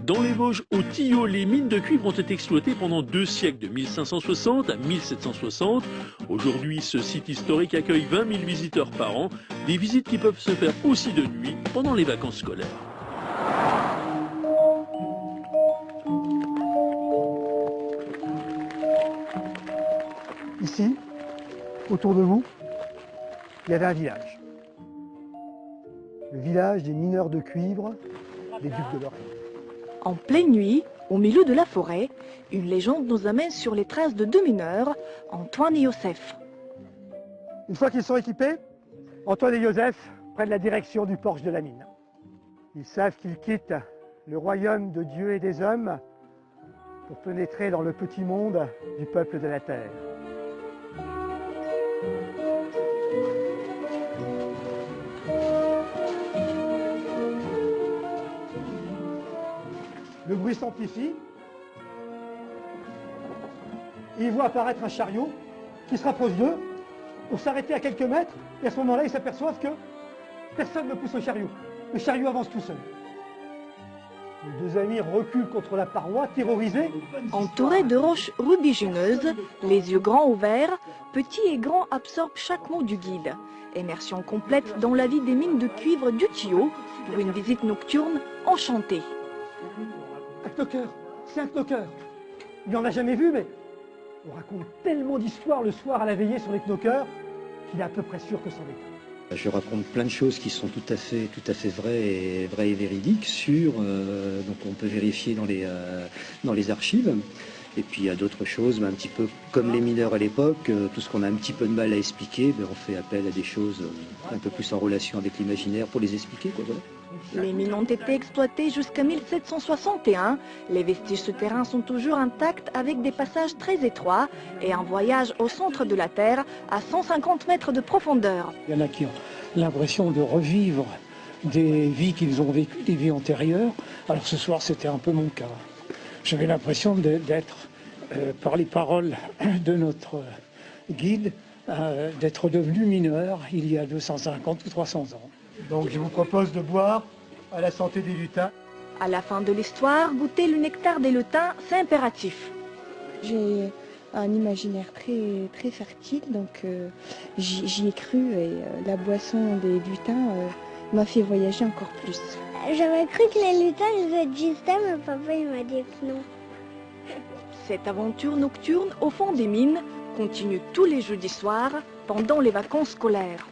Dans les Vosges, au Tillot, les mines de cuivre ont été exploitées pendant 2 siècles, de 1560 à 1760. Aujourd'hui, ce site historique accueille 20 000 visiteurs par an, des visites qui peuvent se faire aussi de nuit pendant les vacances scolaires. Ici, autour de vous, il y avait un village. Le village des mineurs de cuivre des ducs de Lorraine. En pleine nuit, au milieu de la forêt, une légende nous amène sur les traces de 2 mineurs, Antoine et Joseph. Une fois qu'ils sont équipés, Antoine et Joseph prennent la direction du porche de la mine. Ils savent qu'ils quittent le royaume de Dieu et des hommes pour pénétrer dans le petit monde du peuple de la terre. Le bruit s'amplifie. Ils voient apparaître un chariot qui se rapproche d'eux pour s'arrêter à quelques mètres. Et à ce moment-là, ils s'aperçoivent que personne ne pousse le chariot. Le chariot avance tout seul. Les 2 amis reculent contre la paroi, terrorisés. Entourés de roches rubigineuses, les yeux grands ouverts, petits et grands absorbent chaque mot du guide. Immersion complète dans la vie des mines de cuivre du Tillot pour une visite nocturne enchantée. Un knocker, c'est un knocker. Il n'en a jamais vu, mais on raconte tellement d'histoires le soir à la veillée sur les knockers qu'il est à peu près sûr que c'en est un. Je raconte plein de choses qui sont tout à fait vraies et véridiques donc on peut vérifier dans les archives. Et puis il y a d'autres choses, un petit peu comme les mineurs à l'époque, tout ce qu'on a un petit peu de mal à expliquer, on fait appel à des choses un peu plus en relation avec l'imaginaire pour les expliquer, quoi, voilà. Les mines ont été exploitées jusqu'à 1761. Les vestiges souterrains sont toujours intacts avec des passages très étroits et un voyage au centre de la Terre à 150 mètres de profondeur. Il y en a qui ont l'impression de revivre des vies qu'ils ont vécues, des vies antérieures. Alors ce soir, c'était un peu mon cas. J'avais l'impression d'être, par les paroles de notre guide, d'être devenu mineur il y a 250 ou 300 ans. Donc je vous propose de boire à la santé des lutins. À la fin de l'histoire, goûter le nectar des lutins, c'est impératif. J'ai un imaginaire très fertile, donc j'y ai cru et la boisson des lutins m'a fait voyager encore plus. J'avais cru que les lutins ils existaient, mais papa il m'a dit que non. Cette aventure nocturne au fond des mines continue tous les jeudis soirs pendant les vacances scolaires.